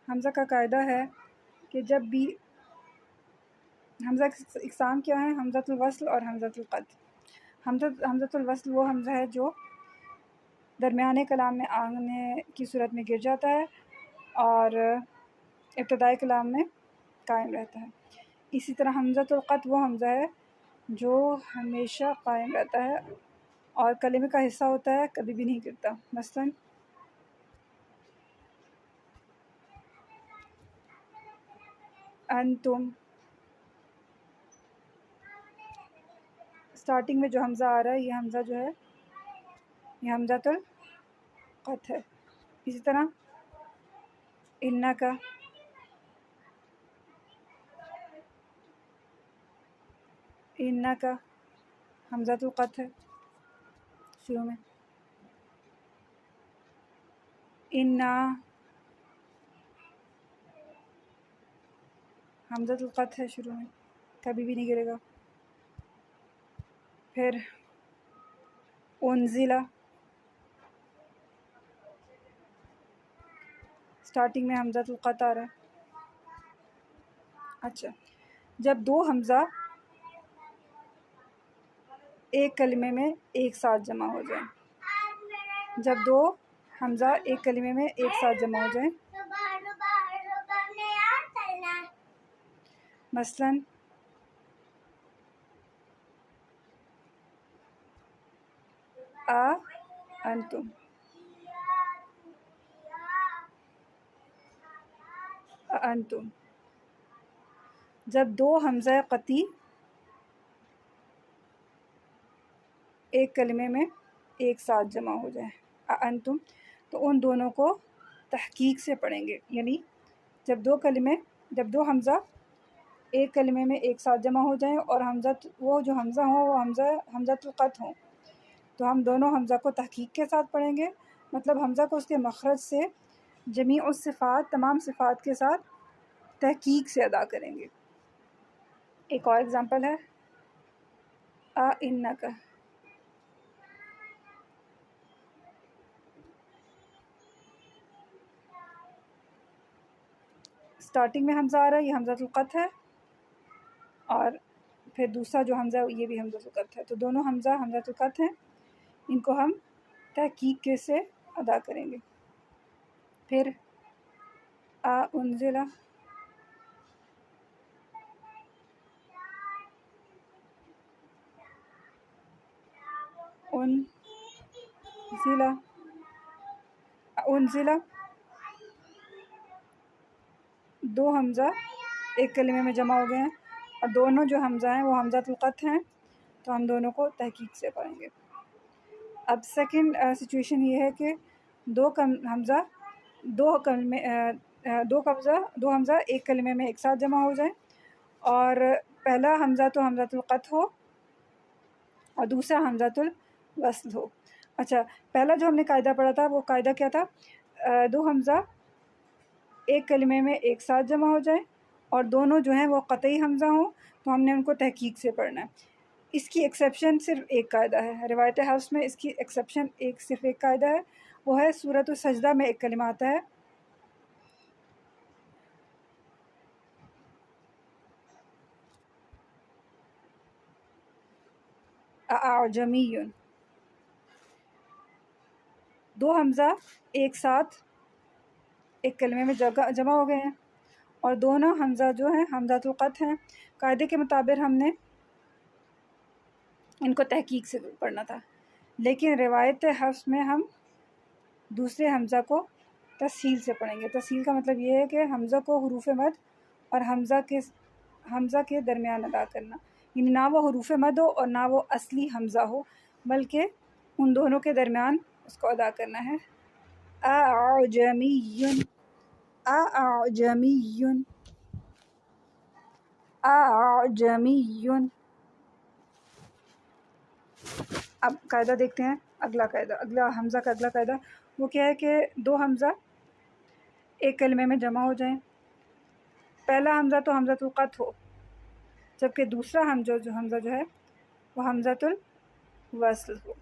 حمزہ کا قاعدہ ہے کہ جب بھی حمزہ کی اقسام کیا ہیں؟ حمزۃ الوصل اور حمزۃ القطع۔ حمزۃ الوصل وہ حمزہ ہے جو درمیانے کلام میں آنے کی صورت میں گر جاتا ہے اور ابتدائی کلام میں قائم رہتا ہے۔ اسی طرح حمزۃ القطع وہ حمزہ ہے جو ہمیشہ قائم رہتا ہے اور کلمے کا حصہ ہوتا ہے، کبھی بھی نہیں گرتا۔ مثلاً انتم، اسٹارٹنگ میں جو حمزہ آ رہا ہے یہ حمزہ جو ہے یہ حمزۃ القطع ہے۔ اسی طرح انکا، انکا حمزۃ القطع ہے شروع میں۔ انا حمزۃ القطع ہے شروع میں، کبھی بھی نہیں گرے گا۔ پھر انزلہ، اسٹارٹنگ میں حمزۃ القطع آ رہا ہے۔ اچھا، جب دو حمزہ ایک کلمے میں ایک ساتھ جمع ہو جائیں، جب دو حمزہ ایک کلمے میں ایک ساتھ جمع ہو جائیں، مثلاً انتم، انتم، جب دو حمزہ قطعی ایک کلمے میں ایک ساتھ جمع ہو جائیں انتم، تو ان دونوں کو تحقیق سے پڑھیں گے، یعنی جب دو حمزہ ایک کلمے میں ایک ساتھ جمع ہو جائیں اور وہ جو حمزہ ہوں وہ حمزۃ القطع ہوں، تو ہم دونوں حمزہ کو تحقیق کے ساتھ پڑھیں گے، مطلب حمزہ کو اس کے مخرج سے جمیع الصفات، تمام صفات کے ساتھ تحقیق سے ادا کریں گے۔ ایک اور اگزامپل ہے انکا، اسٹارٹنگ میں حمزہ آ رہا ہے یہ حمزۃ القطع ہے اور پھر دوسرا جو حمزہ ہے یہ بھی حمزۃ القطع ہے، تو دونوں حمزہ حمزۃ القطع ہیں، ان کو ہم تحقیق کے سے ادا کریں گے۔ پھر انزلہ، انزلہ دو حمزہ ایک کلمے میں جمع ہو گئے ہیں اور دونوں جو حمزہ ہیں وہ حمزۃ القطع ہیں، تو ہم دونوں کو تحقیق سے پڑھیں گے۔ اب سیکنڈ سچویشن یہ ہے کہ دو حمزہ ایک کلمے میں ایک ساتھ جمع ہو جائیں اور پہلا حمزہ تو حمزۃ القطع ہو اور دوسرا حمزۃ الوصل ہو۔ اچھا، پہلا جو ہم نے قاعدہ پڑھا تھا وہ قاعدہ کیا تھا؟ دو حمزہ ایک کلمے میں ایک ساتھ جمع ہو جائیں اور دونوں جو ہیں وہ قطعی حمزہ ہوں، تو ہم نے ان کو تحقیق سے پڑھنا ہے۔ اس کی ایکسیپشن صرف ایک قاعدہ ہے، روایت حفص میں اس کی ایکسیپشن صرف ایک قاعدہ ہے، وہ ہے سورۃ السجدہ میں ایک کلمہ آتا ہے اعجمی، دو حمزہ ایک ساتھ ایک کلمے میں جمع ہو گئے ہیں اور دونوں حمزہ جو ہیں حمزۃ القطع ہیں، قاعدے کے مطابق ہم نے ان کو تحقیق سے پڑھنا تھا، لیکن روایت حفص میں ہم دوسرے حمزہ کو تسہیل سے پڑھیں گے۔ تسہیل کا مطلب یہ ہے کہ حمزہ کو حروف مد اور حمزہ کے درمیان ادا کرنا، یعنی نہ وہ حروف مد ہو اور نہ وہ اصلی حمزہ ہو، بلکہ ان دونوں کے درمیان اس کو ادا کرنا ہے۔ اعجمی، اعجمی، اعجمی۔ اب قاعدہ دیکھتے ہیں، اگلا حمزہ کا اگلا قاعدہ وہ کیا ہے کہ دو حمزہ ایک کلمے میں جمع ہو جائیں، پہلا حمزہ تو حمزۃ القطع ہو جبکہ دوسرا حمزہ جو ہے وہ حمزۃ الوصل ہو۔